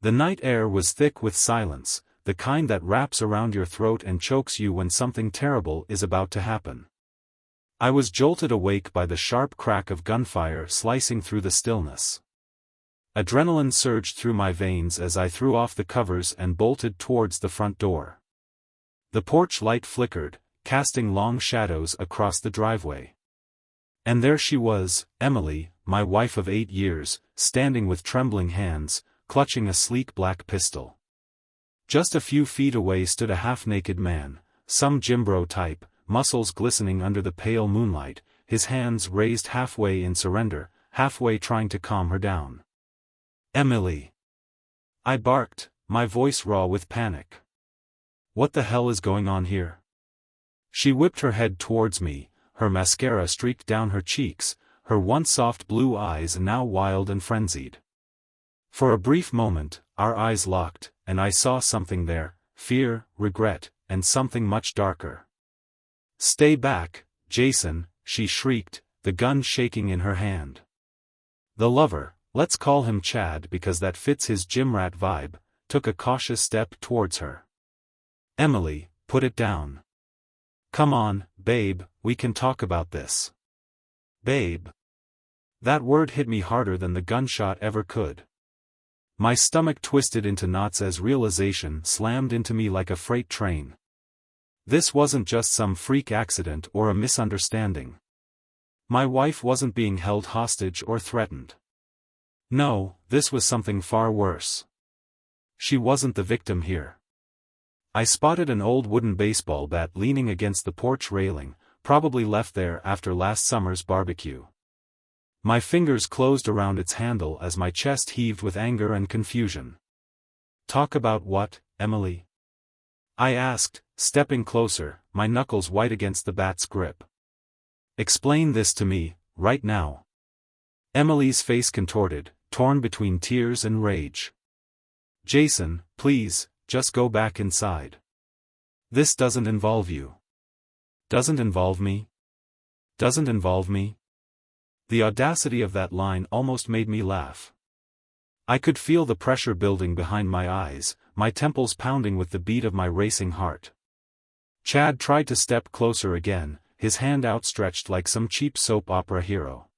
The night air was thick with silence, the kind that wraps around your throat and chokes you when something terrible is about to happen. I was jolted awake by the sharp crack of gunfire slicing through the stillness. Adrenaline surged through my veins as I threw off the covers and bolted towards the front door. The porch light flickered, casting long shadows across the driveway. And there she was, Emily, my wife of 8 years, standing with trembling hands, clutching a sleek black pistol. Just a few feet away stood a half-naked man, some gymbro type, muscles glistening under the pale moonlight, his hands raised halfway in surrender, halfway trying to calm her down. "Emily!" I barked, my voice raw with panic. "What the hell is going on here?" She whipped her head towards me, her mascara streaked down her cheeks, her once soft blue eyes now wild and frenzied. For a brief moment, our eyes locked, and I saw something there, fear, regret, and something much darker. "Stay back, Jason," she shrieked, the gun shaking in her hand. The lover, let's call him Chad because that fits his gym rat vibe, took a cautious step towards her. "Emily, put it down. Come on, babe, we can talk about this." Babe. That word hit me harder than the gunshot ever could. My stomach twisted into knots as realization slammed into me like a freight train. This wasn't just some freak accident or a misunderstanding. My wife wasn't being held hostage or threatened. No, this was something far worse. She wasn't the victim here. I spotted an old wooden baseball bat leaning against the porch railing, probably left there after last summer's barbecue. My fingers closed around its handle as my chest heaved with anger and confusion. "Talk about what, Emily?" I asked, stepping closer, my knuckles white against the bat's grip. "Explain this to me, right now." Emily's face contorted, torn between tears and rage. "Jason, please, just go back inside. This doesn't involve you." "Doesn't involve me? Doesn't involve me?" The audacity of that line almost made me laugh. I could feel the pressure building behind my eyes, my temples pounding with the beat of my racing heart. Chad tried to step closer again, his hand outstretched like some cheap soap opera hero.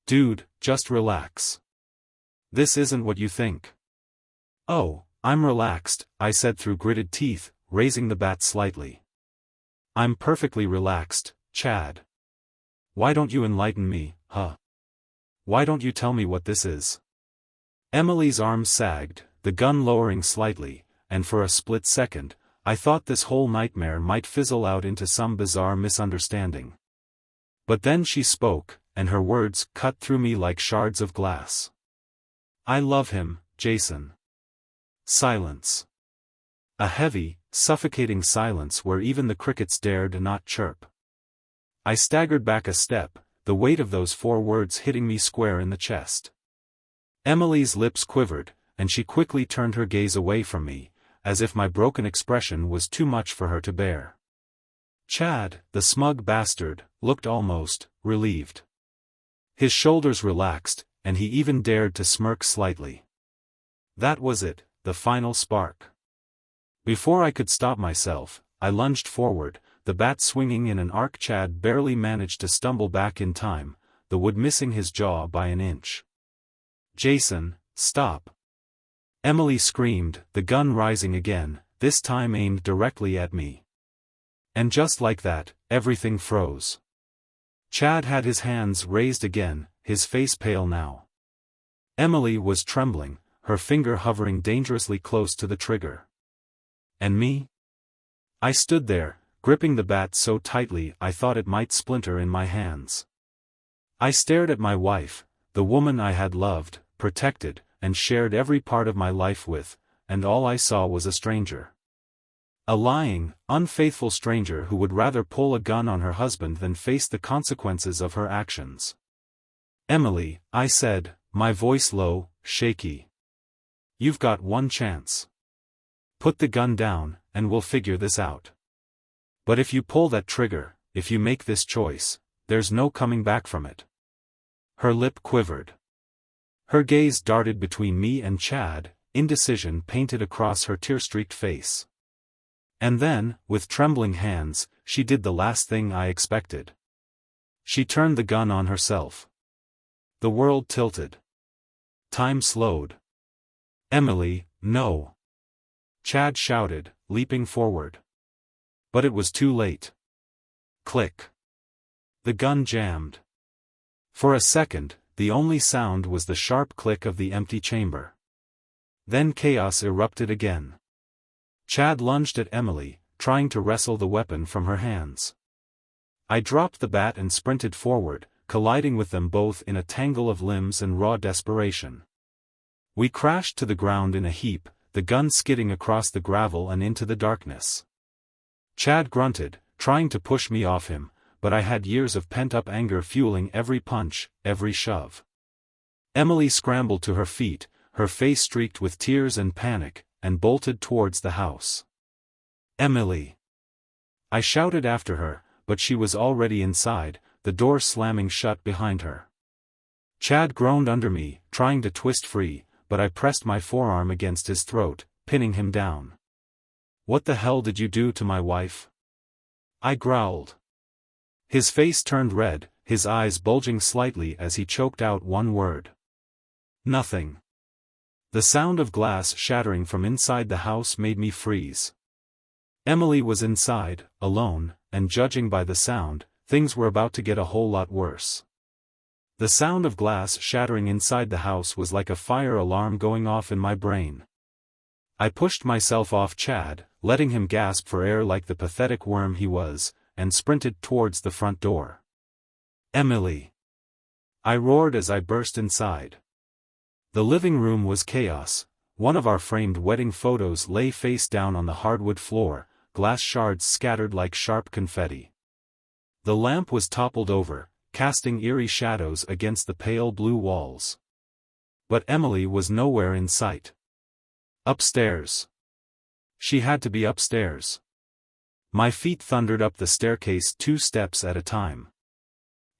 "Dude, just relax. This isn't what you think." "Oh, I'm relaxed," I said through gritted teeth, raising the bat slightly. "I'm perfectly relaxed, Chad. Why don't you enlighten me, huh? Why don't you tell me what this is?" Emily's arms sagged, the gun lowering slightly, and for a split second, I thought this whole nightmare might fizzle out into some bizarre misunderstanding. But then she spoke, and her words cut through me like shards of glass. "I love him, Jason." Silence. A heavy, suffocating silence where even the crickets dared not chirp. I staggered back a step, the weight of those 4 words hitting me square in the chest. Emily's lips quivered, and she quickly turned her gaze away from me, as if my broken expression was too much for her to bear. Chad, the smug bastard, looked almost relieved. His shoulders relaxed, and he even dared to smirk slightly. That was it, the final spark. Before I could stop myself, I lunged forward, the bat swinging in an arc. Chad barely managed to stumble back in time, the wood missing his jaw by an inch. "Jason, stop!" Emily screamed, the gun rising again, this time aimed directly at me. And just like that, everything froze. Chad had his hands raised again, his face pale now. Emily was trembling, her finger hovering dangerously close to the trigger. And me? I stood there, gripping the bat so tightly I thought it might splinter in my hands. I stared at my wife, the woman I had loved, protected, and shared every part of my life with, and all I saw was a stranger. A lying, unfaithful stranger who would rather pull a gun on her husband than face the consequences of her actions. "Emily," I said, my voice low, shaky. "You've got one chance. Put the gun down, and we'll figure this out. But if you pull that trigger, if you make this choice, there's no coming back from it." Her lip quivered. Her gaze darted between me and Chad, indecision painted across her tear-streaked face. And then, with trembling hands, she did the last thing I expected. She turned the gun on herself. The world tilted. Time slowed. "Emily, no!" Chad shouted, leaping forward. But it was too late. Click. The gun jammed. For a second, the only sound was the sharp click of the empty chamber. Then chaos erupted again. Chad lunged at Emily, trying to wrestle the weapon from her hands. I dropped the bat and sprinted forward, colliding with them both in a tangle of limbs and raw desperation. We crashed to the ground in a heap, the gun skidding across the gravel and into the darkness. Chad grunted, trying to push me off him, but I had years of pent-up anger fueling every punch, every shove. Emily scrambled to her feet, her face streaked with tears and panic, and bolted towards the house. "Emily!" I shouted after her, but she was already inside, the door slamming shut behind her. Chad groaned under me, trying to twist free, but I pressed my forearm against his throat, pinning him down. "What the hell did you do to my wife?" I growled. His face turned red, his eyes bulging slightly as he choked out one word. "Nothing." The sound of glass shattering from inside the house made me freeze. Emily was inside, alone, and judging by the sound, things were about to get a whole lot worse. The sound of glass shattering inside the house was like a fire alarm going off in my brain. I pushed myself off Chad, letting him gasp for air like the pathetic worm he was, and sprinted towards the front door. "Emily!" I roared as I burst inside. The living room was chaos. One of our framed wedding photos lay face down on the hardwood floor, glass shards scattered like sharp confetti. The lamp was toppled over, casting eerie shadows against the pale blue walls. But Emily was nowhere in sight. Upstairs. She had to be upstairs. My feet thundered up the staircase 2 steps at a time.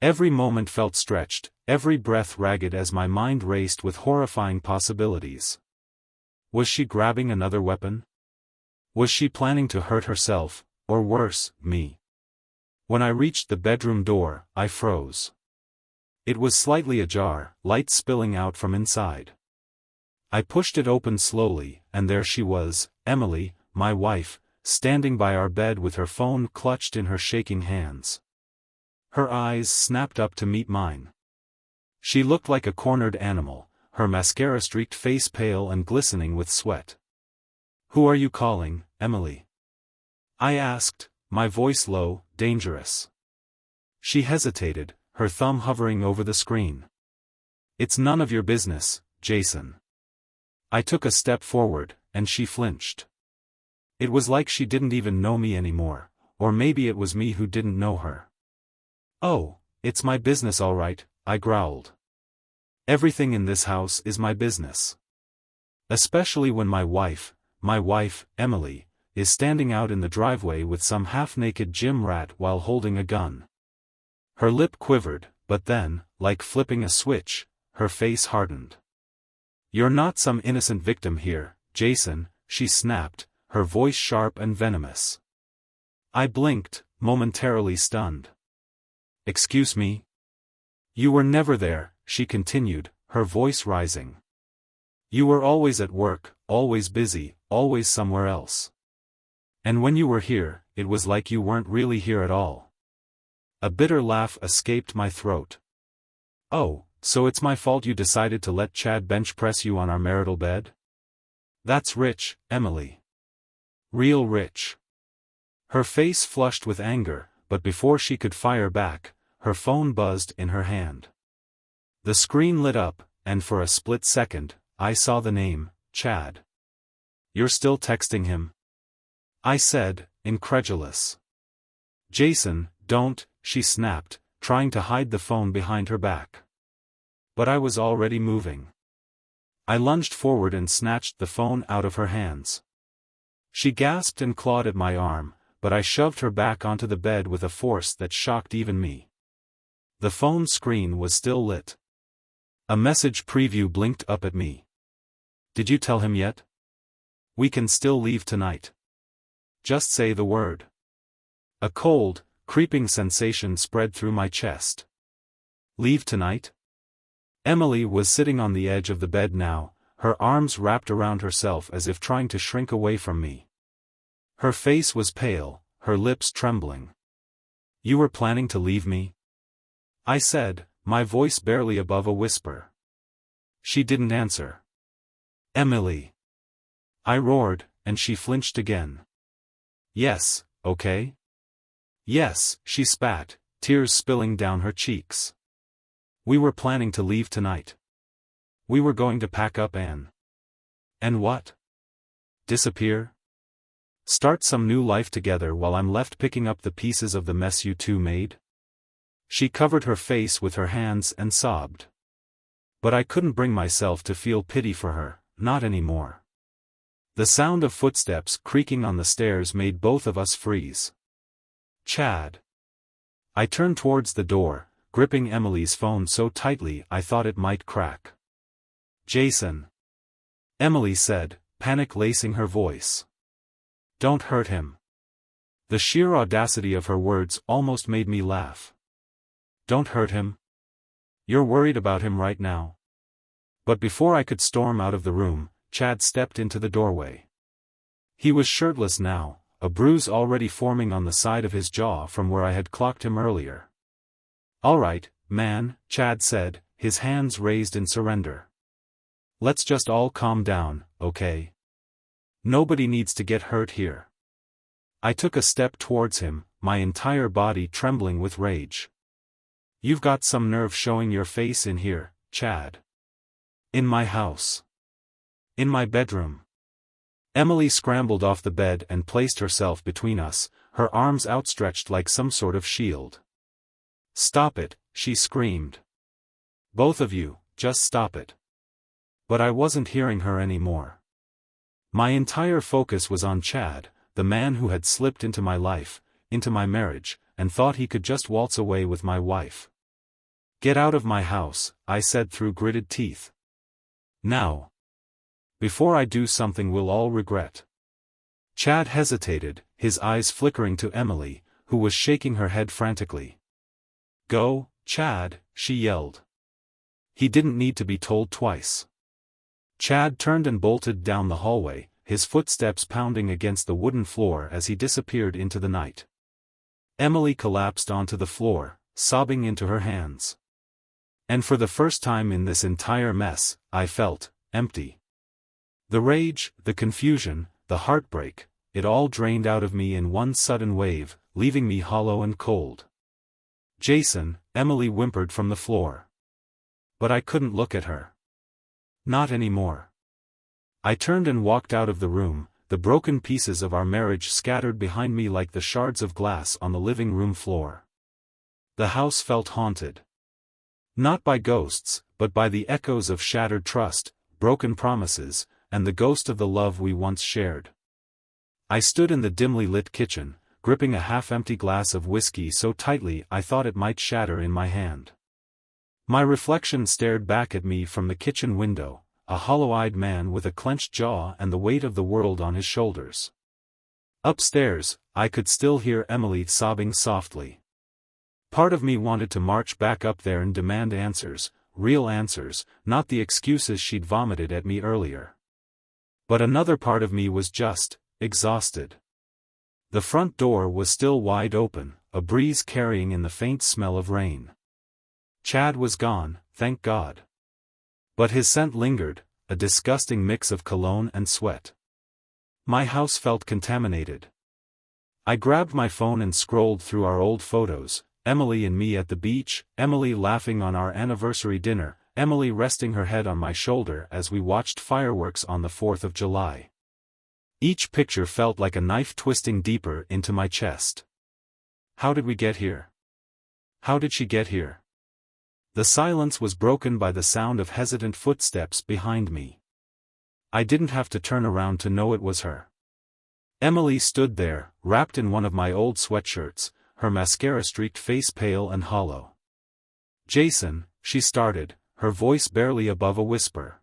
Every moment felt stretched, every breath ragged as my mind raced with horrifying possibilities. Was she grabbing another weapon? Was she planning to hurt herself, or worse, me? When I reached the bedroom door, I froze. It was slightly ajar, light spilling out from inside. I pushed it open slowly, and there she was, Emily, my wife, standing by our bed with her phone clutched in her shaking hands. Her eyes snapped up to meet mine. She looked like a cornered animal, her mascara-streaked face pale and glistening with sweat. "Who are you calling, Emily?" I asked, my voice low, dangerous. She hesitated, her thumb hovering over the screen. "It's none of your business, Jason." I took a step forward, and she flinched. It was like she didn't even know me anymore, or maybe it was me who didn't know her. "Oh, it's my business all right," I growled. "Everything in this house is my business. Especially when my wife, Emily, is standing out in the driveway with some half-naked gym rat while holding a gun." Her lip quivered, but then, like flipping a switch, her face hardened. "You're not some innocent victim here, Jason," she snapped, her voice sharp and venomous. I blinked, momentarily stunned. "Excuse me?" "You were never there," she continued, her voice rising. "You were always at work, always busy, always somewhere else. And when you were here, it was like you weren't really here at all." A bitter laugh escaped my throat. "Oh, so it's my fault you decided to let Chad bench press you on our marital bed? That's rich, Emily. Real rich." Her face flushed with anger, but before she could fire back, her phone buzzed in her hand. The screen lit up, and for a split second, I saw the name, Chad. "You're still texting him?" I said, incredulous. "Jason, don't," she snapped, trying to hide the phone behind her back. But I was already moving. I lunged forward and snatched the phone out of her hands. She gasped and clawed at my arm, but I shoved her back onto the bed with a force that shocked even me. The phone screen was still lit. A message preview blinked up at me. Did you tell him yet? We can still leave tonight. Just say the word. A cold, creeping sensation spread through my chest. Leave tonight? Emily was sitting on the edge of the bed now, her arms wrapped around herself as if trying to shrink away from me. Her face was pale, her lips trembling. You were planning to leave me? I said, my voice barely above a whisper. She didn't answer. Emily. I roared, and she flinched again. Yes, okay? Yes, she spat, tears spilling down her cheeks. We were planning to leave tonight. We were going to pack up and what? Disappear? Start some new life together while I'm left picking up the pieces of the mess you two made? She covered her face with her hands and sobbed. But I couldn't bring myself to feel pity for her, not anymore. The sound of footsteps creaking on the stairs made both of us freeze. Chad. I turned towards the door, gripping Emily's phone so tightly I thought it might crack. Jason. Emily said, panic lacing her voice. Don't hurt him. The sheer audacity of her words almost made me laugh. Don't hurt him? You're worried about him right now. But before I could storm out of the room, Chad stepped into the doorway. He was shirtless now, a bruise already forming on the side of his jaw from where I had clocked him earlier. All right, man, Chad said, his hands raised in surrender. Let's just all calm down, okay? Nobody needs to get hurt here. I took a step towards him, my entire body trembling with rage. You've got some nerve showing your face in here, Chad. In my house. In my bedroom. Emily scrambled off the bed and placed herself between us, her arms outstretched like some sort of shield. Stop it, she screamed. Both of you, just stop it. But I wasn't hearing her anymore. My entire focus was on Chad, the man who had slipped into my life, into my marriage, and thought he could just waltz away with my wife. Get out of my house, I said through gritted teeth. Now. Before I do something we'll all regret. Chad hesitated, his eyes flickering to Emily, who was shaking her head frantically. Go, Chad, she yelled. He didn't need to be told twice. Chad turned and bolted down the hallway, his footsteps pounding against the wooden floor as he disappeared into the night. Emily collapsed onto the floor, sobbing into her hands. And for the first time in this entire mess, I felt empty. The rage, the confusion, the heartbreak, it all drained out of me in one sudden wave, leaving me hollow and cold. Jason, Emily whimpered from the floor. But I couldn't look at her. Not anymore. I turned and walked out of the room, the broken pieces of our marriage scattered behind me like the shards of glass on the living room floor. The house felt haunted. Not by ghosts, but by the echoes of shattered trust, broken promises, and the ghost of the love we once shared. I stood in the dimly lit kitchen, gripping a half-empty glass of whiskey so tightly I thought it might shatter in my hand. My reflection stared back at me from the kitchen window, a hollow-eyed man with a clenched jaw and the weight of the world on his shoulders. Upstairs, I could still hear Emily sobbing softly. Part of me wanted to march back up there and demand answers, real answers, not the excuses she'd vomited at me earlier. But another part of me was just exhausted. The front door was still wide open, a breeze carrying in the faint smell of rain. Chad was gone, thank God. But his scent lingered, a disgusting mix of cologne and sweat. My house felt contaminated. I grabbed my phone and scrolled through our old photos, Emily and me at the beach, Emily laughing on our anniversary dinner, Emily resting her head on my shoulder as we watched fireworks on the 4th of July. Each picture felt like a knife twisting deeper into my chest. How did we get here? How did she get here? The silence was broken by the sound of hesitant footsteps behind me. I didn't have to turn around to know it was her. Emily stood there, wrapped in one of my old sweatshirts, her mascara-streaked face pale and hollow. Jason, she started, her voice barely above a whisper.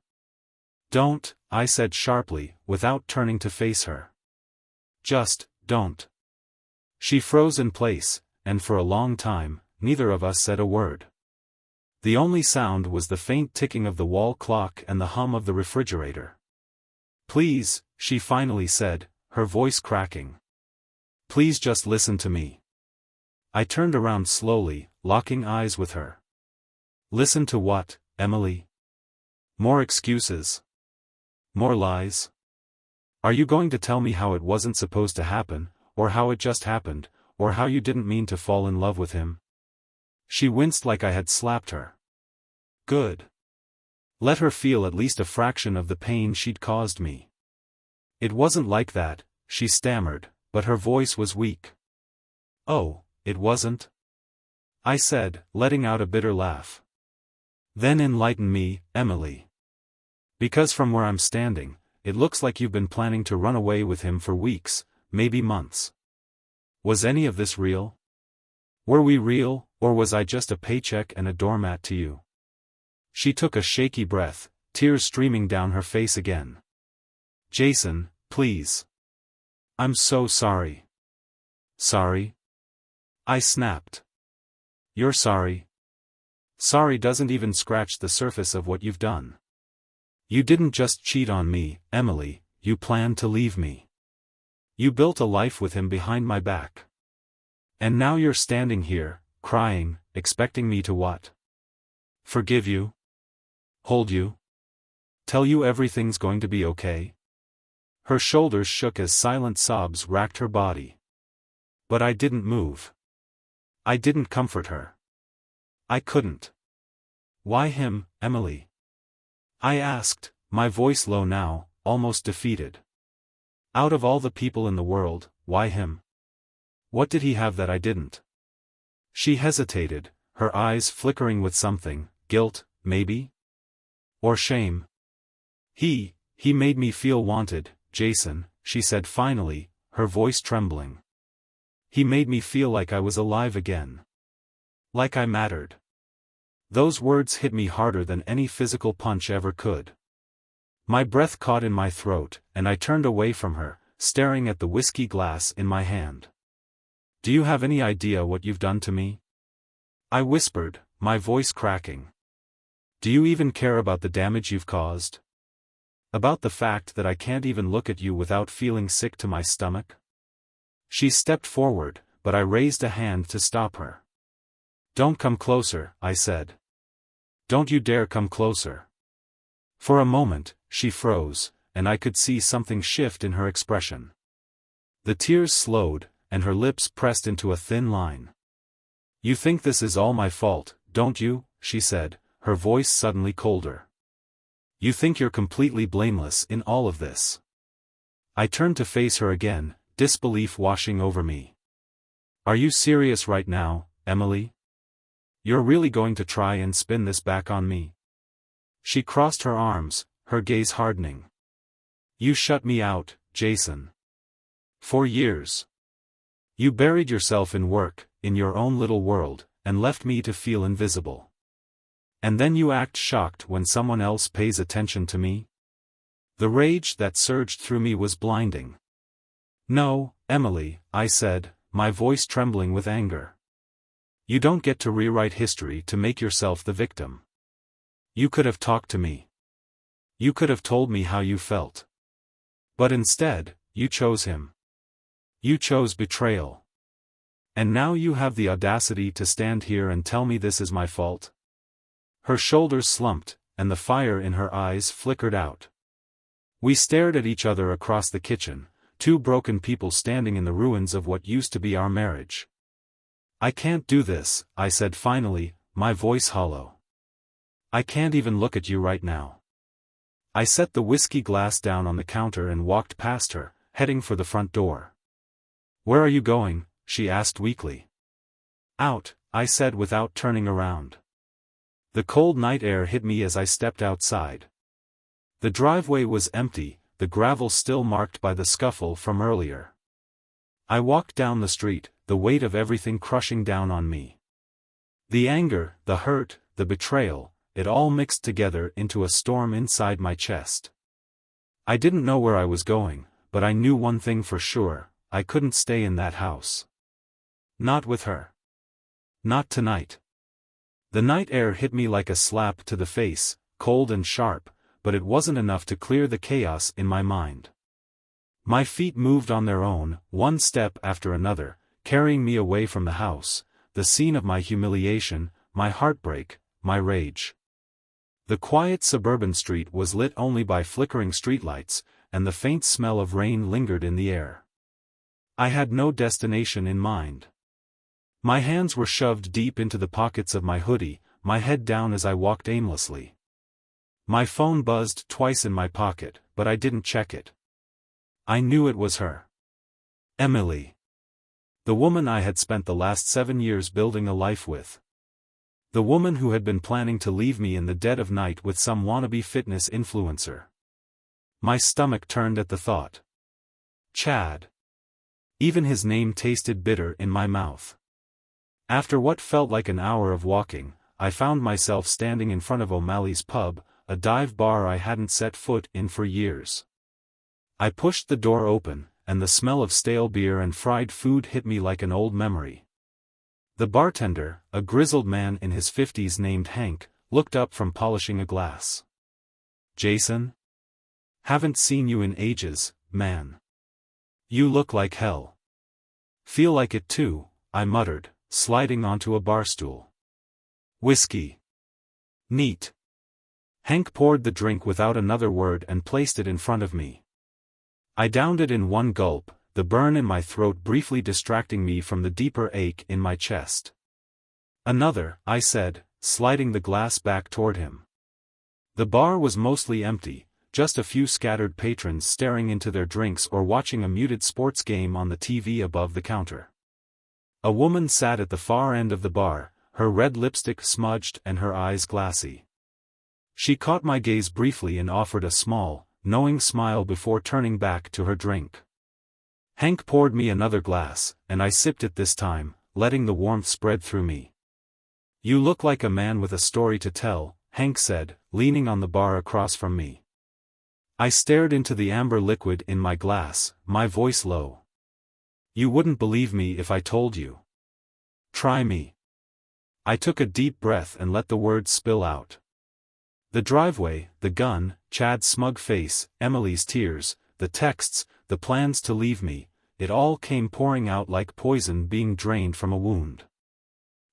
Don't, I said sharply, without turning to face her. Just, don't. She froze in place, and for a long time, neither of us said a word. The only sound was the faint ticking of the wall clock and the hum of the refrigerator. Please, she finally said, her voice cracking. Please just listen to me. I turned around slowly, locking eyes with her. Listen to what, Emily? More excuses? More lies? Are you going to tell me how it wasn't supposed to happen, or how it just happened, or how you didn't mean to fall in love with him? She winced like I had slapped her. Good. Let her feel at least a fraction of the pain she'd caused me. It wasn't like that, she stammered, but her voice was weak. Oh, it wasn't? I said, letting out a bitter laugh. Then enlighten me, Emily. Because from where I'm standing, it looks like you've been planning to run away with him for weeks, maybe months. Was any of this real? Were we real, or was I just a paycheck and a doormat to you? She took a shaky breath, tears streaming down her face again. Jason, please. I'm so sorry. Sorry? I snapped. You're sorry? Sorry doesn't even scratch the surface of what you've done. You didn't just cheat on me, Emily, you planned to leave me. You built a life with him behind my back. And now you're standing here, crying, expecting me to what? Forgive you? Hold you? Tell you everything's going to be okay? Her shoulders shook as silent sobs racked her body. But I didn't move. I didn't comfort her. I couldn't. Why him, Emily? I asked, my voice low now, almost defeated. Out of all the people in the world, why him? What did he have that I didn't? She hesitated, her eyes flickering with something, guilt, maybe? Or shame? He made me feel wanted, Jason, she said finally, her voice trembling. He made me feel like I was alive again. Like I mattered. Those words hit me harder than any physical punch ever could. My breath caught in my throat, and I turned away from her, staring at the whiskey glass in my hand. Do you have any idea what you've done to me? I whispered, my voice cracking. Do you even care about the damage you've caused? About the fact that I can't even look at you without feeling sick to my stomach? She stepped forward, but I raised a hand to stop her. Don't come closer, I said. Don't you dare come closer. For a moment, she froze, and I could see something shift in her expression. The tears slowed, and her lips pressed into a thin line. You think this is all my fault, don't you? She said, her voice suddenly colder. You think you're completely blameless in all of this. I turned to face her again, disbelief washing over me. Are you serious right now, Emily? You're really going to try and spin this back on me? She crossed her arms, her gaze hardening. You shut me out, Jason. For years. You buried yourself in work, in your own little world, and left me to feel invisible. And then you act shocked when someone else pays attention to me? The rage that surged through me was blinding. No, Emily, I said, my voice trembling with anger. You don't get to rewrite history to make yourself the victim. You could have talked to me. You could have told me how you felt. But instead, you chose him. You chose betrayal. And now you have the audacity to stand here and tell me this is my fault? Her shoulders slumped, and the fire in her eyes flickered out. We stared at each other across the kitchen, two broken people standing in the ruins of what used to be our marriage. I can't do this, I said finally, my voice hollow. I can't even look at you right now. I set the whiskey glass down on the counter and walked past her, heading for the front door. Where are you going? She asked weakly. Out, I said without turning around. The cold night air hit me as I stepped outside. The driveway was empty, the gravel still marked by the scuffle from earlier. I walked down the street, the weight of everything crushing down on me. The anger, the hurt, the betrayal, it all mixed together into a storm inside my chest. I didn't know where I was going, but I knew one thing for sure: I couldn't stay in that house. Not with her. Not tonight. The night air hit me like a slap to the face, cold and sharp, but it wasn't enough to clear the chaos in my mind. My feet moved on their own, one step after another, carrying me away from the house, the scene of my humiliation, my heartbreak, my rage. The quiet suburban street was lit only by flickering streetlights, and the faint smell of rain lingered in the air. I had no destination in mind. My hands were shoved deep into the pockets of my hoodie, my head down as I walked aimlessly. My phone buzzed twice in my pocket, but I didn't check it. I knew it was her. Emily. The woman I had spent the last 7 years building a life with. The woman who had been planning to leave me in the dead of night with some wannabe fitness influencer. My stomach turned at the thought. Chad. Even his name tasted bitter in my mouth. After what felt like an hour of walking, I found myself standing in front of O'Malley's pub, a dive bar I hadn't set foot in for years. I pushed the door open, and the smell of stale beer and fried food hit me like an old memory. The bartender, a grizzled man in his 50s named Hank, looked up from polishing a glass. Jason? Haven't seen you in ages, man. You look like hell. Feel like it too, I muttered, sliding onto a bar stool. Whiskey. Neat. Hank poured the drink without another word and placed it in front of me. I downed it in one gulp, the burn in my throat briefly distracting me from the deeper ache in my chest. Another, I said, sliding the glass back toward him. The bar was mostly empty, just a few scattered patrons staring into their drinks or watching a muted sports game on the TV above the counter. A woman sat at the far end of the bar, her red lipstick smudged and her eyes glassy. She caught my gaze briefly and offered a small, knowing smile before turning back to her drink. Hank poured me another glass, and I sipped it this time, letting the warmth spread through me. You look like a man with a story to tell, Hank said, leaning on the bar across from me. I stared into the amber liquid in my glass, my voice low. You wouldn't believe me if I told you. Try me. I took a deep breath and let the words spill out. The driveway, the gun, Chad's smug face, Emily's tears, the texts, the plans to leave me, it all came pouring out like poison being drained from a wound.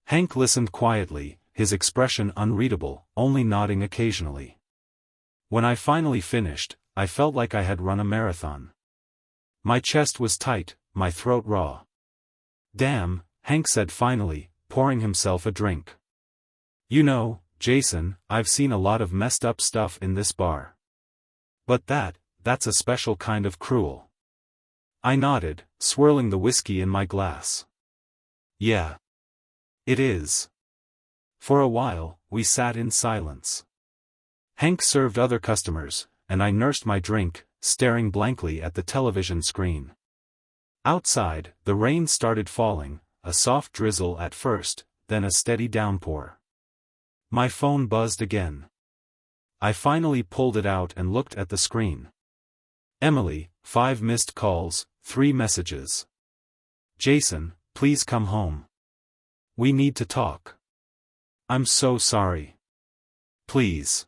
Hank listened quietly, his expression unreadable, only nodding occasionally. When I finally finished, I felt like I had run a marathon. My chest was tight, my throat raw. Damn, Hank said finally, pouring himself a drink. You know, Jason, I've seen a lot of messed up stuff in this bar. But that's a special kind of cruel. I nodded, swirling the whiskey in my glass. Yeah. It is. For a while, we sat in silence. Hank served other customers, and I nursed my drink, staring blankly at the television screen. Outside, the rain started falling, a soft drizzle at first, then a steady downpour. My phone buzzed again. I finally pulled it out and looked at the screen. Emily, 5 missed calls, 3 messages. Jason, please come home. We need to talk. I'm so sorry. Please.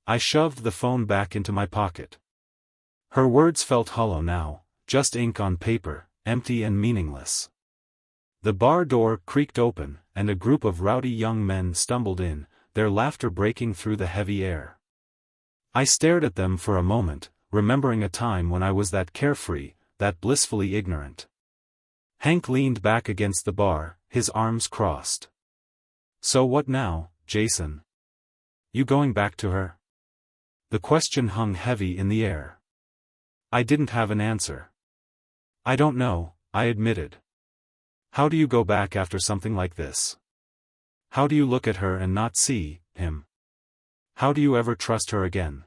I shoved the phone back into my pocket. Her words felt hollow now, just ink on paper, empty and meaningless. The bar door creaked open, and a group of rowdy young men stumbled in, their laughter breaking through the heavy air. I stared at them for a moment, remembering a time when I was that carefree, that blissfully ignorant. Hank leaned back against the bar, his arms crossed. So what now, Jason? You going back to her? The question hung heavy in the air. I didn't have an answer. I don't know, I admitted. How do you go back after something like this? How do you look at her and not see him? How do you ever trust her again?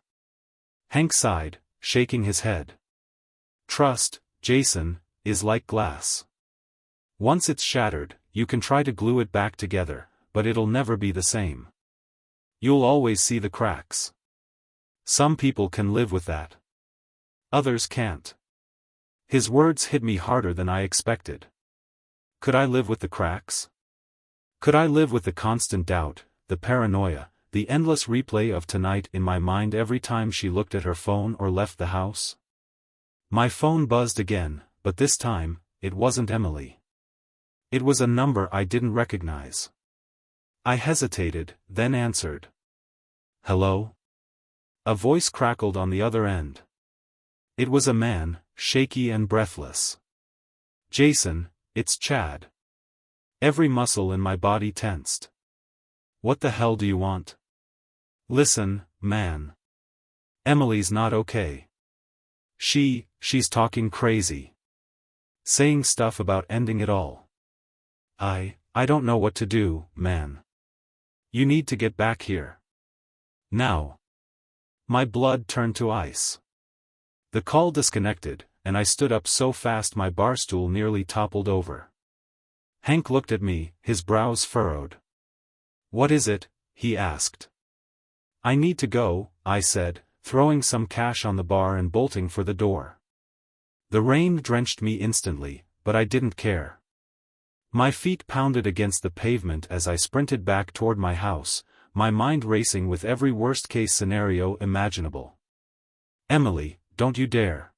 Hank sighed, shaking his head. Trust, Jason, is like glass. Once it's shattered, you can try to glue it back together, but it'll never be the same. You'll always see the cracks. Some people can live with that. Others can't. His words hit me harder than I expected. Could I live with the cracks? Could I live with the constant doubt, the paranoia, the endless replay of tonight in my mind every time she looked at her phone or left the house? My phone buzzed again, but this time, it wasn't Emily. It was a number I didn't recognize. I hesitated, then answered. Hello? A voice crackled on the other end. It was a man, shaky and breathless. Jason, it's Chad. Every muscle in my body tensed. What the hell do you want? Listen, man. Emily's not okay. She's talking crazy. Saying stuff about ending it all. I don't know what to do, man. You need to get back here. Now. My blood turned to ice. The call disconnected, and I stood up so fast my bar stool nearly toppled over. Hank looked at me, his brows furrowed. What is it? He asked. I need to go, I said, throwing some cash on the bar and bolting for the door. The rain drenched me instantly, but I didn't care. My feet pounded against the pavement as I sprinted back toward my house, my mind racing with every worst-case scenario imaginable. Emily, don't you dare.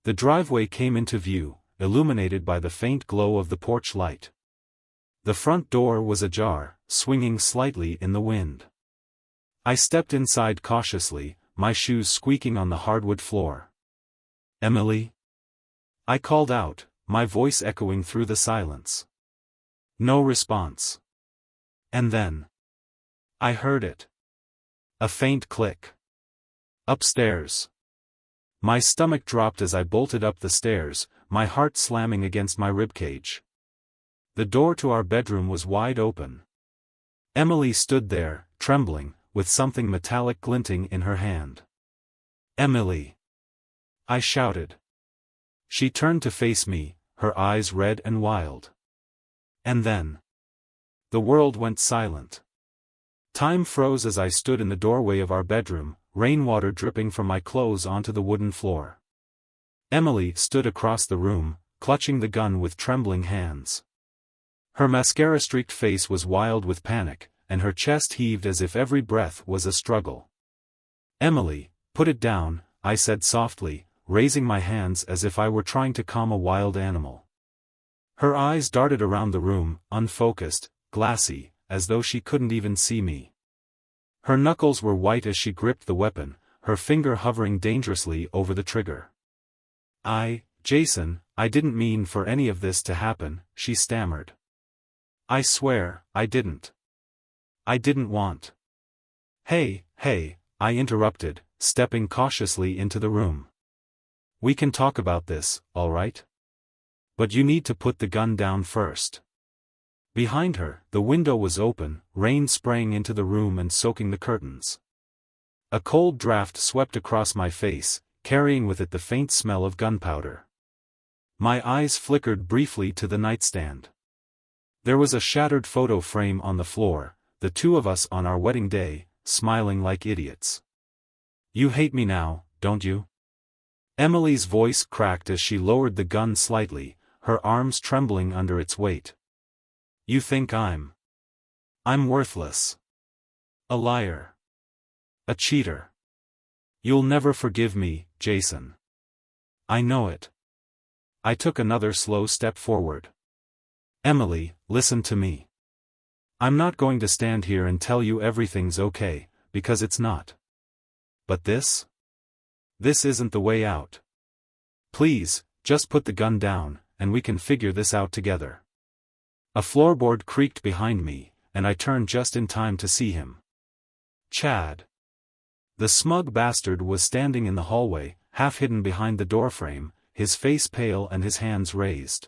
The driveway came into view, illuminated by the faint glow of the porch light. The front door was ajar, swinging slightly in the wind. I stepped inside cautiously, my shoes squeaking on the hardwood floor. Emily? I called out, my voice echoing through the silence. No response. And then I heard it. A faint click. Upstairs. My stomach dropped as I bolted up the stairs, my heart slamming against my ribcage. The door to our bedroom was wide open. Emily stood there, trembling, with something metallic glinting in her hand. Emily! I shouted. She turned to face me, her eyes red and wild. And then the world went silent. Time froze as I stood in the doorway of our bedroom, rainwater dripping from my clothes onto the wooden floor. Emily stood across the room, clutching the gun with trembling hands. Her mascara-streaked face was wild with panic, and her chest heaved as if every breath was a struggle. Emily, put it down, I said softly, raising my hands as if I were trying to calm a wild animal. Her eyes darted around the room, unfocused, glassy, as though she couldn't even see me. Her knuckles were white as she gripped the weapon, her finger hovering dangerously over the trigger. Jason, I didn't mean for any of this to happen, she stammered. I swear, I didn't. I didn't want. Hey, I interrupted, stepping cautiously into the room. We can talk about this, all right? But you need to put the gun down first. Behind her, the window was open, rain spraying into the room and soaking the curtains. A cold draft swept across my face, carrying with it the faint smell of gunpowder. My eyes flickered briefly to the nightstand. There was a shattered photo frame on the floor, the two of us on our wedding day, smiling like idiots. You hate me now, don't you? Emily's voice cracked as she lowered the gun slightly, her arms trembling under its weight. You think I'm worthless. A liar. A cheater. You'll never forgive me, Jason. I know it. I took another slow step forward. Emily, listen to me. I'm not going to stand here and tell you everything's okay, because it's not. But this isn't the way out. Please, just put the gun down, and we can figure this out together. A floorboard creaked behind me, and I turned just in time to see him. Chad. The smug bastard was standing in the hallway, half hidden behind the doorframe, his face pale and his hands raised.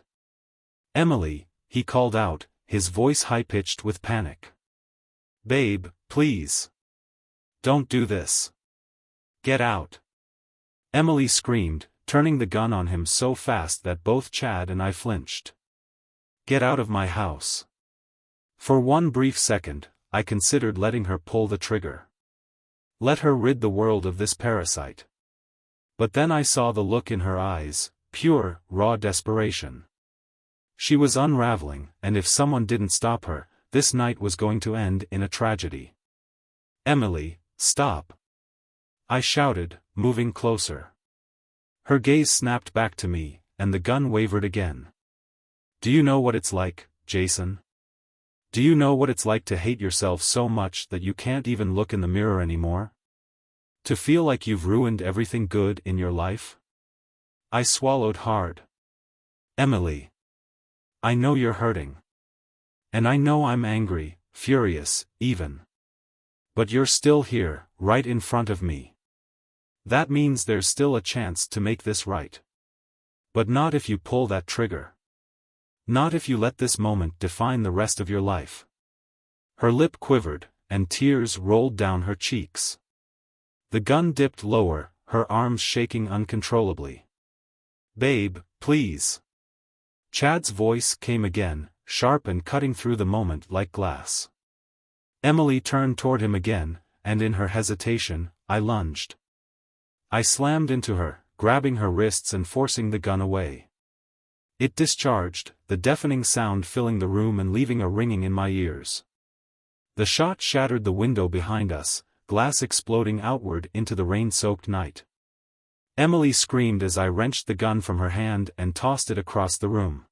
Emily, he called out, his voice high-pitched with panic. Babe, please. Don't do this. Get out. Emily screamed, turning the gun on him so fast that both Chad and I flinched. Get out of my house. For one brief second, I considered letting her pull the trigger. Let her rid the world of this parasite. But then I saw the look in her eyes, pure, raw desperation. She was unraveling, and if someone didn't stop her, this night was going to end in a tragedy. "Emily, stop!" I shouted, moving closer. Her gaze snapped back to me, and the gun wavered again. "Do you know what it's like, Jason? Do you know what it's like to hate yourself so much that you can't even look in the mirror anymore? To feel like you've ruined everything good in your life?" I swallowed hard. "Emily. I know you're hurting. And I know I'm angry, furious, even. But you're still here, right in front of me. That means there's still a chance to make this right. But not if you pull that trigger. Not if you let this moment define the rest of your life." Her lip quivered, and tears rolled down her cheeks. The gun dipped lower, her arms shaking uncontrollably. "Babe, please." Chad's voice came again, sharp and cutting through the moment like glass. Emily turned toward him again, and in her hesitation, I lunged. I slammed into her, grabbing her wrists and forcing the gun away. It discharged, the deafening sound filling the room and leaving a ringing in my ears. The shot shattered the window behind us, glass exploding outward into the rain-soaked night. Emily screamed as I wrenched the gun from her hand and tossed it across the room.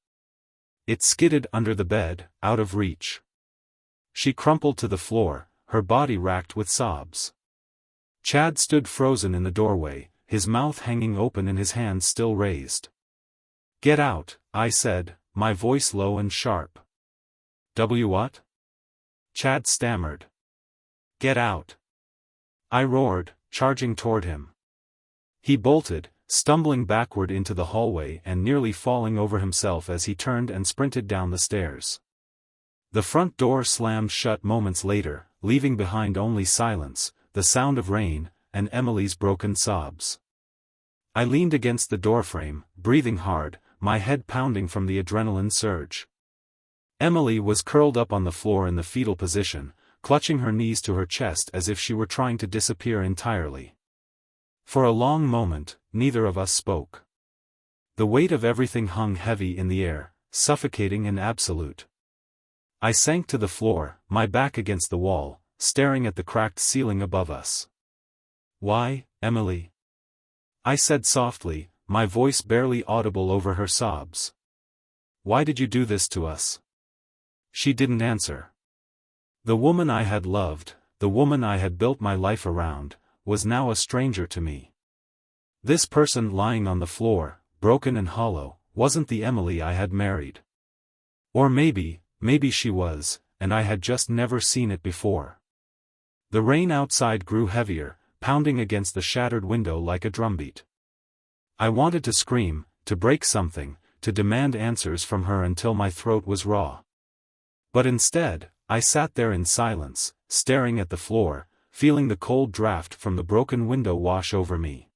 It skidded under the bed, out of reach. She crumpled to the floor, her body racked with sobs. Chad stood frozen in the doorway, his mouth hanging open and his hands still raised. "Get out," I said, my voice low and sharp. What?" Chad stammered. "Get out." I roared, charging toward him. He bolted, stumbling backward into the hallway and nearly falling over himself as he turned and sprinted down the stairs. The front door slammed shut moments later, leaving behind only silence, the sound of rain, and Emily's broken sobs. I leaned against the doorframe, breathing hard, my head pounding from the adrenaline surge. Emily was curled up on the floor in the fetal position, clutching her knees to her chest as if she were trying to disappear entirely. For a long moment, neither of us spoke. The weight of everything hung heavy in the air, suffocating and absolute. I sank to the floor, my back against the wall, staring at the cracked ceiling above us. "Why, Emily?" I said softly, my voice barely audible over her sobs. "Why did you do this to us?" She didn't answer. The woman I had loved, the woman I had built my life around, was now a stranger to me. This person lying on the floor, broken and hollow, wasn't the Emily I had married. Or maybe she was, and I had just never seen it before. The rain outside grew heavier, pounding against the shattered window like a drumbeat. I wanted to scream, to break something, to demand answers from her until my throat was raw. But instead, I sat there in silence, staring at the floor, feeling the cold draft from the broken window wash over me.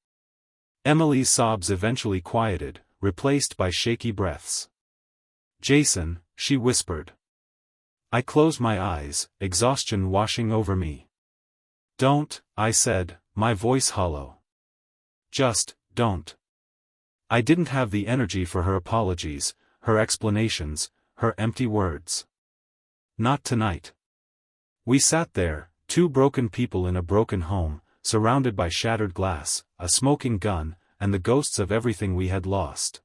Emily's sobs eventually quieted, replaced by shaky breaths. "Jason," she whispered. I closed my eyes, exhaustion washing over me. "Don't," I said, my voice hollow. "Just, don't." I didn't have the energy for her apologies, her explanations, her empty words. Not tonight. We sat there, two broken people in a broken home, surrounded by shattered glass, a smoking gun, and the ghosts of everything we had lost.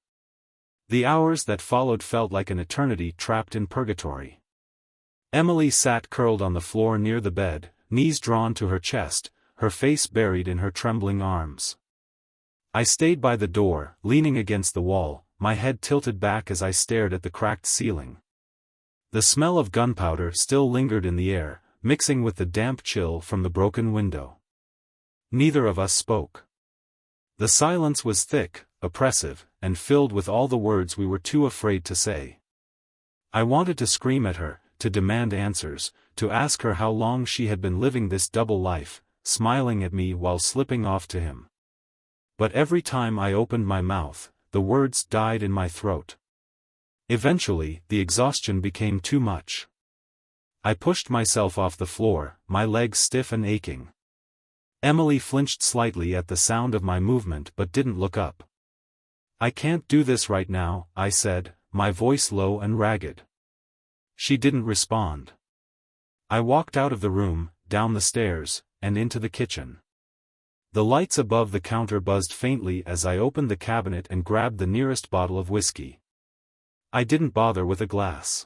The hours that followed felt like an eternity trapped in purgatory. Emily sat curled on the floor near the bed, knees drawn to her chest, her face buried in her trembling arms. I stayed by the door, leaning against the wall, my head tilted back as I stared at the cracked ceiling. The smell of gunpowder still lingered in the air, mixing with the damp chill from the broken window. Neither of us spoke. The silence was thick, oppressive, and filled with all the words we were too afraid to say. I wanted to scream at her, to demand answers, to ask her how long she had been living this double life, smiling at me while slipping off to him. But every time I opened my mouth, the words died in my throat. Eventually, the exhaustion became too much. I pushed myself off the floor, my legs stiff and aching. Emily flinched slightly at the sound of my movement but didn't look up. "I can't do this right now," I said, my voice low and ragged. She didn't respond. I walked out of the room, down the stairs, and into the kitchen. The lights above the counter buzzed faintly as I opened the cabinet and grabbed the nearest bottle of whiskey. I didn't bother with a glass.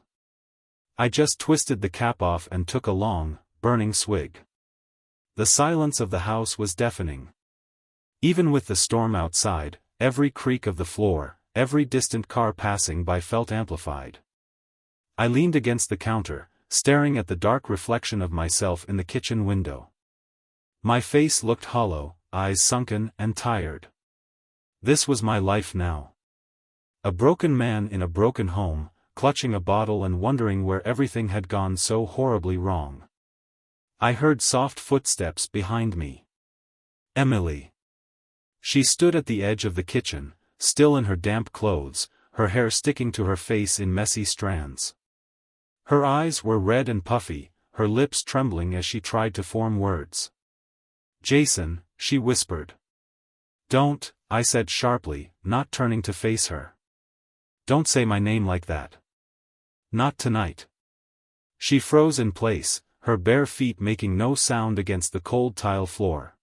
I just twisted the cap off and took a long, burning swig. The silence of the house was deafening. Even with the storm outside, every creak of the floor, every distant car passing by felt amplified. I leaned against the counter, staring at the dark reflection of myself in the kitchen window. My face looked hollow, eyes sunken and tired. This was my life now. A broken man in a broken home, clutching a bottle and wondering where everything had gone so horribly wrong. I heard soft footsteps behind me. Emily. She stood at the edge of the kitchen, still in her damp clothes, her hair sticking to her face in messy strands. Her eyes were red and puffy, her lips trembling as she tried to form words. "Jason," she whispered. "Don't," I said sharply, not turning to face her. "Don't say my name like that. Not tonight." She froze in place, her bare feet making no sound against the cold tile floor.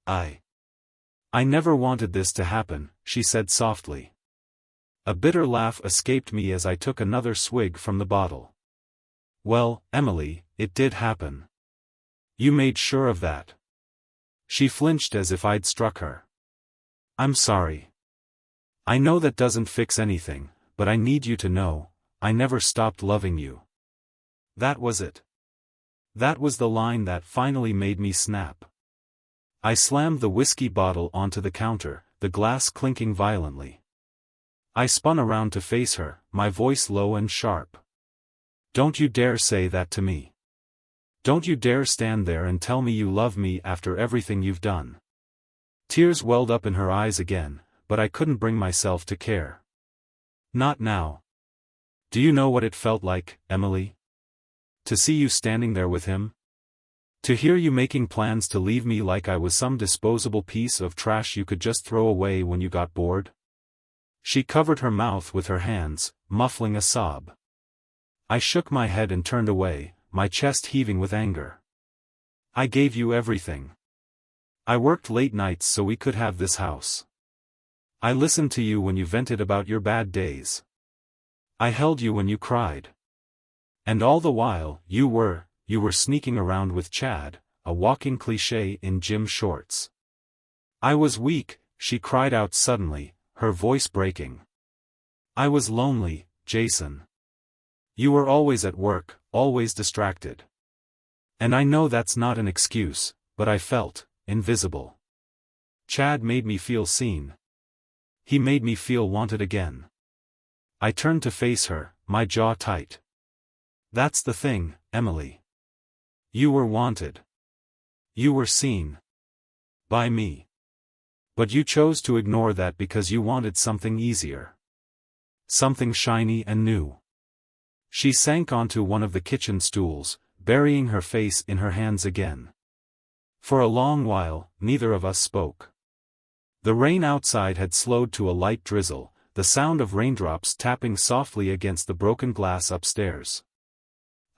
I never wanted this to happen," she said softly. A bitter laugh escaped me as I took another swig from the bottle. "Well, Emily, it did happen. You made sure of that." She flinched as if I'd struck her. "I'm sorry. I know that doesn't fix anything, but I need you to know, I never stopped loving you." That was it. That was the line that finally made me snap. I slammed the whiskey bottle onto the counter, the glass clinking violently. I spun around to face her, my voice low and sharp. "Don't you dare say that to me. Don't you dare stand there and tell me you love me after everything you've done." Tears welled up in her eyes again, but I couldn't bring myself to care. "Not now. Do you know what it felt like, Emily? To see you standing there with him? To hear you making plans to leave me like I was some disposable piece of trash you could just throw away when you got bored?" She covered her mouth with her hands, muffling a sob. I shook my head and turned away, my chest heaving with anger. "I gave you everything. I worked late nights so we could have this house. I listened to you when you vented about your bad days. I held you when you cried. And all the while, you were sneaking around with Chad, a walking cliché in gym shorts. I was weak," she cried out suddenly, her voice breaking. "I was lonely, Jason. You were always at work, always distracted. And I know that's not an excuse, but I felt invisible. Chad made me feel seen. He made me feel wanted again." I turned to face her, my jaw tight. "That's the thing, Emily. You were wanted. You were seen. By me. But you chose to ignore that because you wanted something easier. Something shiny and new." She sank onto one of the kitchen stools, burying her face in her hands again. For a long while, neither of us spoke. The rain outside had slowed to a light drizzle, the sound of raindrops tapping softly against the broken glass upstairs.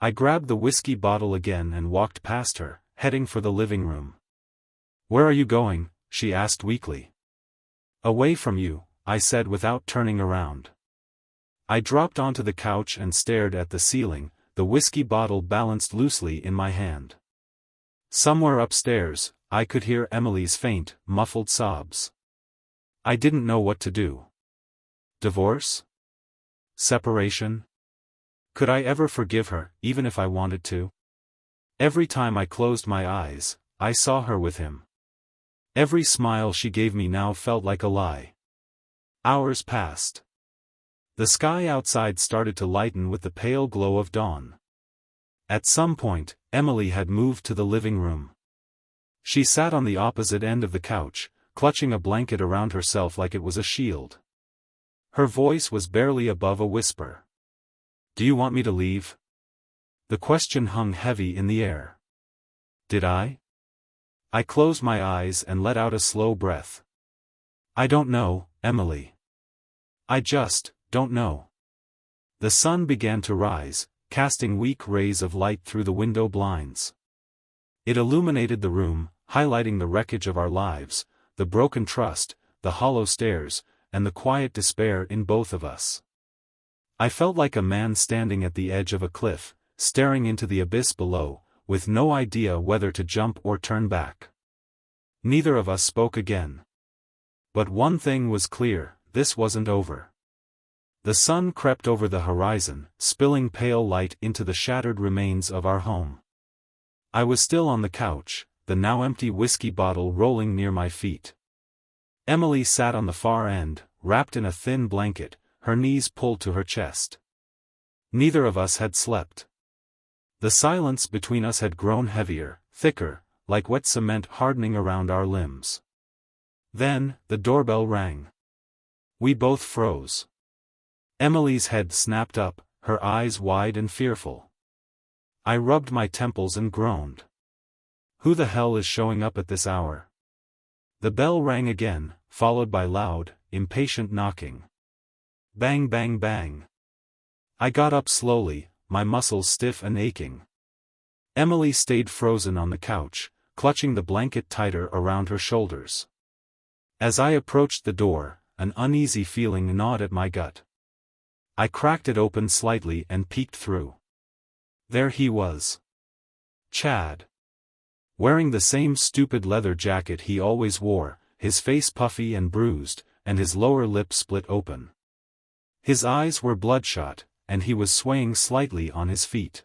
I grabbed the whiskey bottle again and walked past her, heading for the living room. "Where are you going?" she asked weakly. "Away from you," I said without turning around. I dropped onto the couch and stared at the ceiling, the whiskey bottle balanced loosely in my hand. Somewhere upstairs, I could hear Emily's faint, muffled sobs. I didn't know what to do. Divorce? Separation? Could I ever forgive her, even if I wanted to? Every time I closed my eyes, I saw her with him. Every smile she gave me now felt like a lie. Hours passed. The sky outside started to lighten with the pale glow of dawn. At some point, Emily had moved to the living room. She sat on the opposite end of the couch, clutching a blanket around herself like it was a shield. Her voice was barely above a whisper. "Do you want me to leave?" The question hung heavy in the air. Did I? I closed my eyes and let out a slow breath. I don't know, Emily. I just don't know. The sun began to rise, casting weak rays of light through the window blinds. It illuminated the room, highlighting the wreckage of our lives, the broken trust, the hollow stares, and the quiet despair in both of us. I felt like a man standing at the edge of a cliff, staring into the abyss below, with no idea whether to jump or turn back. Neither of us spoke again. But one thing was clear, this wasn't over. The sun crept over the horizon, spilling pale light into the shattered remains of our home. I was still on the couch, the now empty whiskey bottle rolling near my feet. Emily sat on the far end, wrapped in a thin blanket, her knees pulled to her chest. Neither of us had slept. The silence between us had grown heavier, thicker, like wet cement hardening around our limbs. Then, the doorbell rang. We both froze. Emily's head snapped up, her eyes wide and fearful. I rubbed my temples and groaned. Who the hell is showing up at this hour? The bell rang again, followed by loud, impatient knocking. Bang bang bang. I got up slowly, my muscles stiff and aching. Emily stayed frozen on the couch, clutching the blanket tighter around her shoulders. As I approached the door, an uneasy feeling gnawed at my gut. I cracked it open slightly and peeked through. There he was. Chad. Wearing the same stupid leather jacket he always wore, his face puffy and bruised, and his lower lip split open. His eyes were bloodshot, and he was swaying slightly on his feet.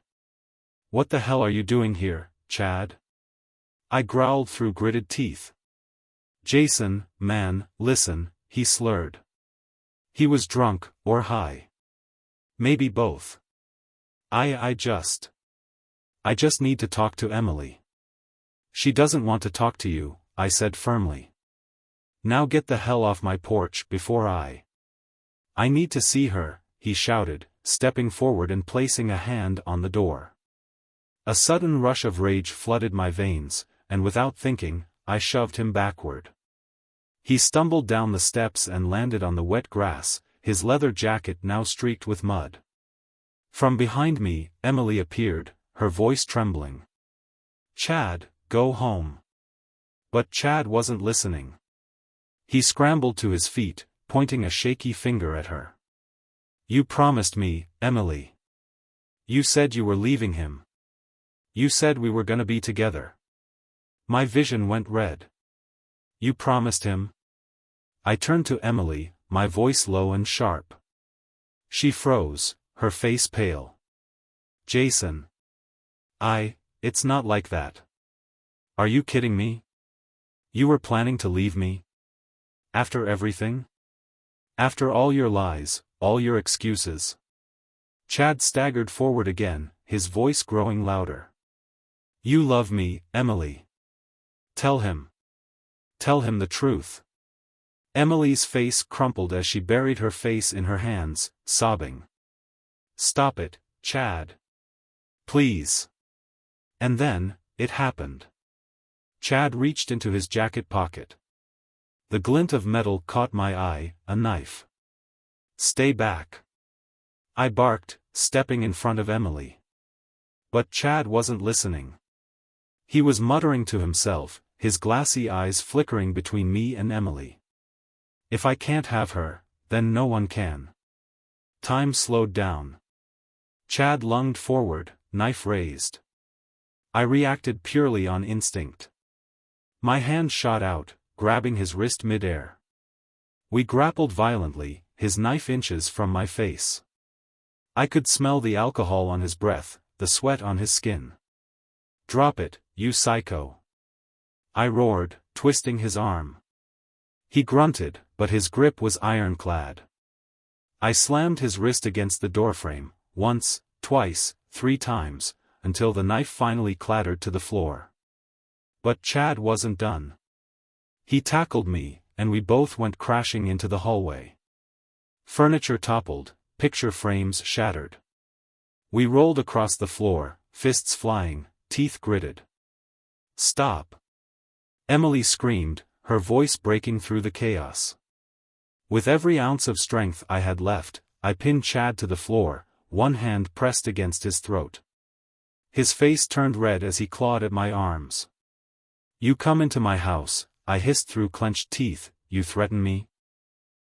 What the hell are you doing here, Chad? I growled through gritted teeth. Jason, man, listen, he slurred. He was drunk, or high. Maybe both. I just need to talk to Emily. She doesn't want to talk to you, I said firmly. Now get the hell off my porch before I need to see her, he shouted, stepping forward and placing a hand on the door. A sudden rush of rage flooded my veins, and without thinking, I shoved him backward. He stumbled down the steps and landed on the wet grass, his leather jacket now streaked with mud. From behind me, Emily appeared, her voice trembling. Chad, go home. But Chad wasn't listening. He scrambled to his feet, pointing a shaky finger at her. You promised me, Emily. You said you were leaving him. You said we were gonna be together. My vision went red. You promised him? I turned to Emily, my voice low and sharp. She froze, her face pale. Jason. It's not like that. Are you kidding me? You were planning to leave me? After everything? After all your lies, all your excuses? Chad staggered forward again, his voice growing louder. You love me, Emily. Tell him. Tell him the truth. Emily's face crumpled as she buried her face in her hands, sobbing. Stop it, Chad. Please. And then, it happened. Chad reached into his jacket pocket. The glint of metal caught my eye, a knife. Stay back. I barked, stepping in front of Emily. But Chad wasn't listening. He was muttering to himself, his glassy eyes flickering between me and Emily. If I can't have her, then no one can. Time slowed down. Chad lunged forward, knife raised. I reacted purely on instinct. My hand shot out, grabbing his wrist mid-air. We grappled violently, his knife inches from my face. I could smell the alcohol on his breath, the sweat on his skin. Drop it, you psycho. I roared, twisting his arm. He grunted, but his grip was ironclad. I slammed his wrist against the doorframe, once, twice, 3 times, until the knife finally clattered to the floor. But Chad wasn't done. He tackled me, and we both went crashing into the hallway. Furniture toppled, picture frames shattered. We rolled across the floor, fists flying, teeth gritted. Stop. Emily screamed, her voice breaking through the chaos. With every ounce of strength I had left, I pinned Chad to the floor, one hand pressed against his throat. His face turned red as he clawed at my arms. "You come into my house," I hissed through clenched teeth, "you threaten me?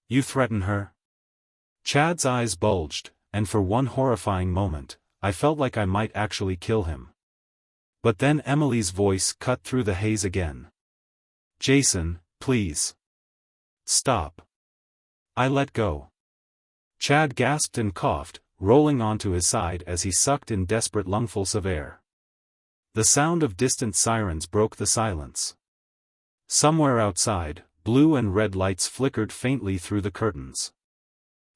You threaten her?" Chad's eyes bulged, and for one horrifying moment, I felt like I might actually kill him. But then Emily's voice cut through the haze again. "Jason, please. Stop." I let go. Chad gasped and coughed, rolling onto his side as he sucked in desperate lungfuls of air. The sound of distant sirens broke the silence. Somewhere outside, blue and red lights flickered faintly through the curtains.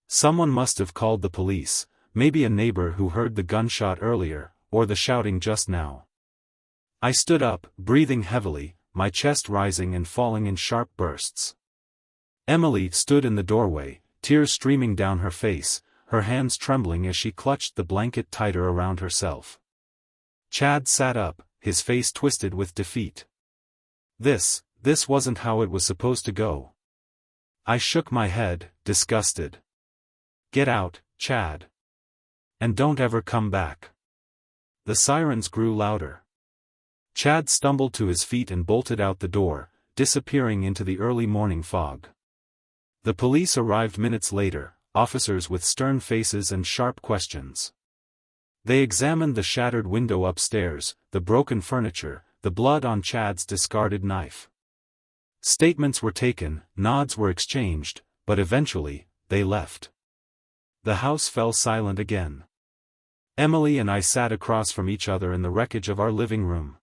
Someone must have called the police, maybe a neighbor who heard the gunshot earlier, or the shouting just now. I stood up, breathing heavily, my chest rising and falling in sharp bursts. Emily stood in the doorway, tears streaming down her face, her hands trembling as she clutched the blanket tighter around herself. Chad sat up, his face twisted with defeat. This wasn't how it was supposed to go. I shook my head, disgusted. "Get out, Chad. And don't ever come back." The sirens grew louder. Chad stumbled to his feet and bolted out the door, disappearing into the early morning fog. The police arrived minutes later, officers with stern faces and sharp questions. They examined the shattered window upstairs, the broken furniture, the blood on Chad's discarded knife. Statements were taken, nods were exchanged, but eventually, they left. The house fell silent again. Emily and I sat across from each other in the wreckage of our living room.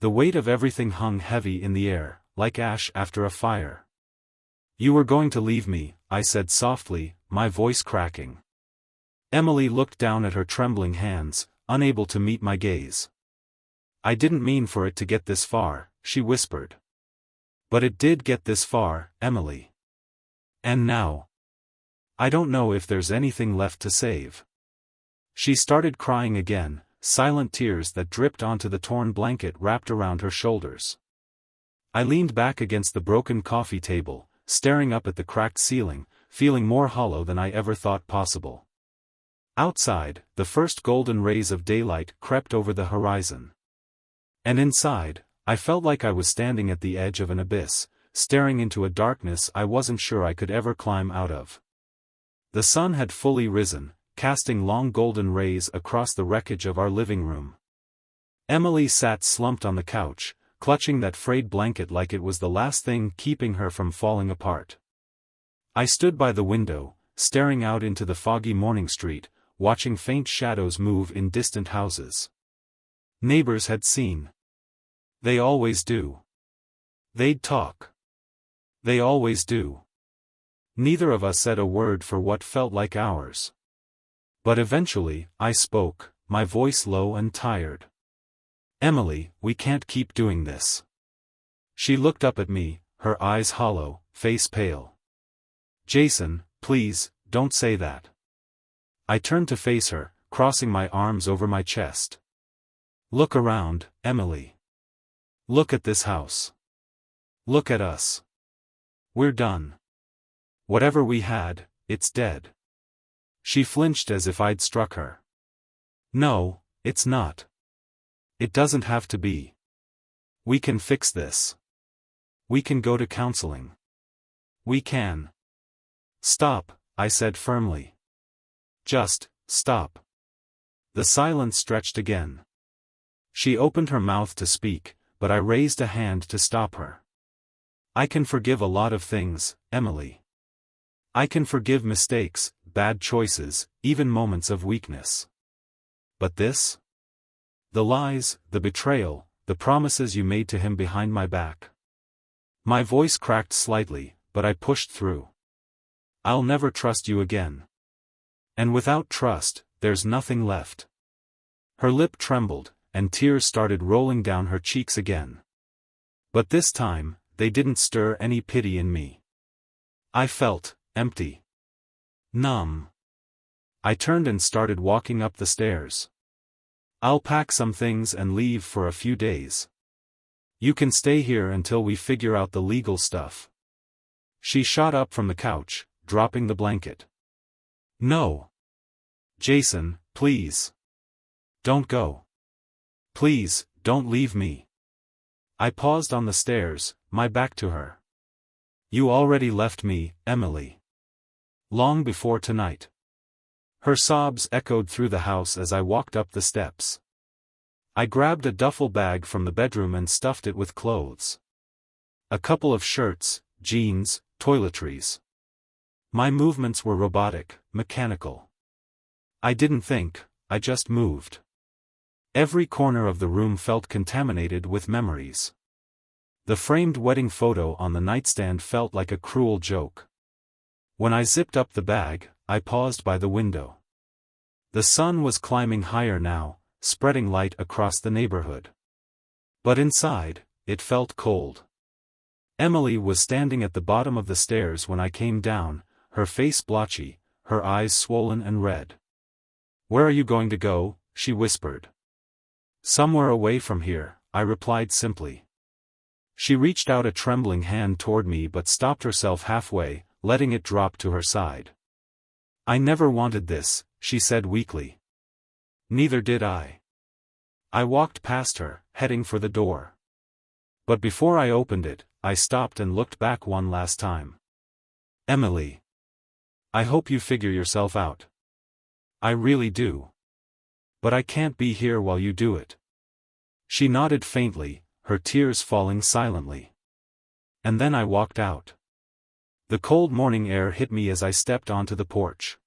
The weight of everything hung heavy in the air, like ash after a fire. "You were going to leave me," I said softly, my voice cracking. Emily looked down at her trembling hands, unable to meet my gaze. "I didn't mean for it to get this far," she whispered. "But it did get this far, Emily. And now, I don't know if there's anything left to save." She started crying again, silent tears that dripped onto the torn blanket wrapped around her shoulders. I leaned back against the broken coffee table, staring up at the cracked ceiling, feeling more hollow than I ever thought possible. Outside, the first golden rays of daylight crept over the horizon. And inside, I felt like I was standing at the edge of an abyss, staring into a darkness I wasn't sure I could ever climb out of. The sun had fully risen, casting long golden rays across the wreckage of our living room. Emily sat slumped on the couch, clutching that frayed blanket like it was the last thing keeping her from falling apart. I stood by the window, staring out into the foggy morning street, watching faint shadows move in distant houses. Neighbors had seen. They always do. They'd talk. They always do. Neither of us said a word for what felt like hours. But eventually, I spoke, my voice low and tired. "Emily, we can't keep doing this." She looked up at me, her eyes hollow, face pale. "Jason, please, don't say that." I turned to face her, crossing my arms over my chest. "Look around, Emily. Look at this house. Look at us. We're done. Whatever we had, it's dead." She flinched as if I'd struck her. "No, it's not. It doesn't have to be. We can fix this. We can go to counseling. We can." "Stop," I said firmly. "Just, stop." The silence stretched again. She opened her mouth to speak, but I raised a hand to stop her. "I can forgive a lot of things, Emily. I can forgive mistakes, bad choices, even moments of weakness. But this? The lies, the betrayal, the promises you made to him behind my back." My voice cracked slightly, but I pushed through. "I'll never trust you again. And without trust, there's nothing left." Her lip trembled, and tears started rolling down her cheeks again. But this time, they didn't stir any pity in me. I felt empty. Numb. I turned and started walking up the stairs. "I'll pack some things and leave for a few days. You can stay here until we figure out the legal stuff. She shot up from the couch, dropping the blanket. No. Jason, please. Don't go. Please, don't leave me. I paused on the stairs, my back to her. You already left me, Emily. Long before tonight. Her sobs echoed through the house as I walked up the steps. I grabbed a duffel bag from the bedroom and stuffed it with clothes. A couple of shirts, jeans, toiletries. My movements were robotic, mechanical. I didn't think, I just moved. Every corner of the room felt contaminated with memories. The framed wedding photo on the nightstand felt like a cruel joke. When I zipped up the bag, I paused by the window. The sun was climbing higher now, spreading light across the neighborhood. But inside, it felt cold. Emily was standing at the bottom of the stairs when I came down, her face blotchy, her eyes swollen and red. "Where are you going to go?" she whispered. "Somewhere away from here," I replied simply. She reached out a trembling hand toward me but stopped herself halfway, letting it drop to her side. "I never wanted this," she said weakly. "Neither did I." I walked past her, heading for the door. But before I opened it, I stopped and looked back one last time. "Emily. I hope you figure yourself out. I really do. But I can't be here while you do it." She nodded faintly, her tears falling silently. And then I walked out. The cold morning air hit me as I stepped onto the porch.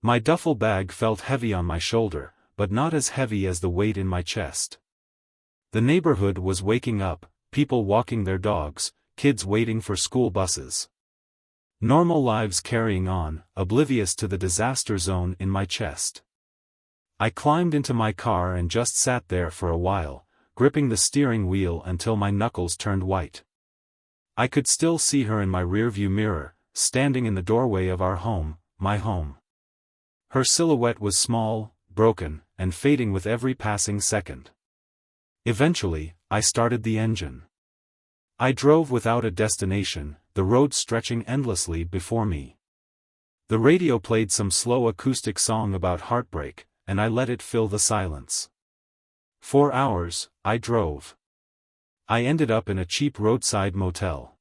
My duffel bag felt heavy on my shoulder, but not as heavy as the weight in my chest. The neighborhood was waking up, people walking their dogs, kids waiting for school buses. Normal lives carrying on, oblivious to the disaster zone in my chest. I climbed into my car and just sat there for a while, gripping the steering wheel until my knuckles turned white. I could still see her in my rearview mirror, standing in the doorway of our home, my home. Her silhouette was small, broken, and fading with every passing second. Eventually, I started the engine. I drove without a destination, the road stretching endlessly before me. The radio played some slow acoustic song about heartbreak, and I let it fill the silence. 4 hours, I drove. I ended up in a cheap roadside motel.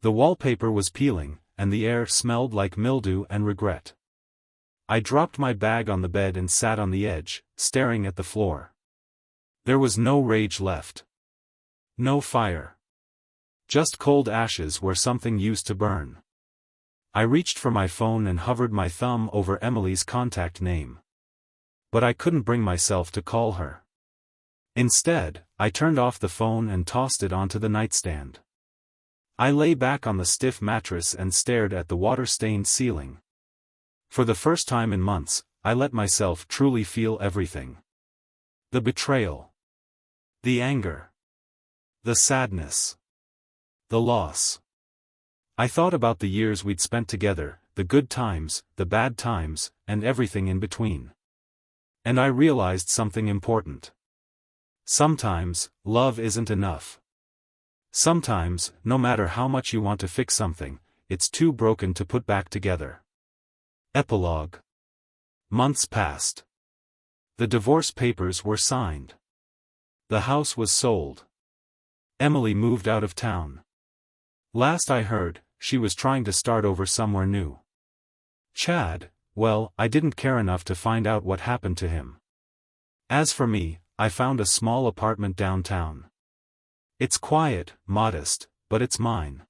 The wallpaper was peeling, and the air smelled like mildew and regret. I dropped my bag on the bed and sat on the edge, staring at the floor. There was no rage left. No fire. Just cold ashes where something used to burn. I reached for my phone and hovered my thumb over Emily's contact name. But I couldn't bring myself to call her. Instead, I turned off the phone and tossed it onto the nightstand. I lay back on the stiff mattress and stared at the water-stained ceiling. For the first time in months, I let myself truly feel everything. The betrayal. The anger. The sadness. The loss. I thought about the years we'd spent together, the good times, the bad times, and everything in between. And I realized something important. Sometimes, love isn't enough. Sometimes, no matter how much you want to fix something, it's too broken to put back together. Epilogue. Months passed. The divorce papers were signed. The house was sold. Emily moved out of town. Last I heard, she was trying to start over somewhere new. Chad, well, I didn't care enough to find out what happened to him. As for me, I found a small apartment downtown. It's quiet, modest, but it's mine.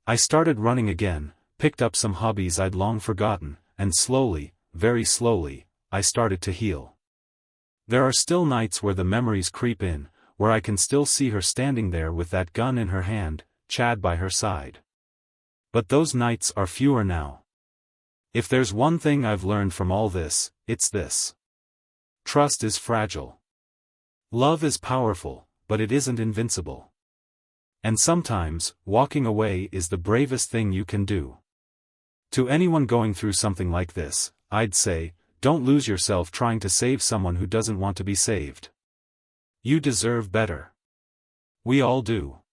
I started running again, picked up some hobbies I'd long forgotten, and slowly, very slowly, I started to heal. There are still nights where the memories creep in, where I can still see her standing there with that gun in her hand, Chad by her side. But those nights are fewer now. If there's one thing I've learned from all this, it's this. Trust is fragile. Love is powerful, but it isn't invincible. And sometimes, walking away is the bravest thing you can do. To anyone going through something like this, I'd say, don't lose yourself trying to save someone who doesn't want to be saved. You deserve better. We all do.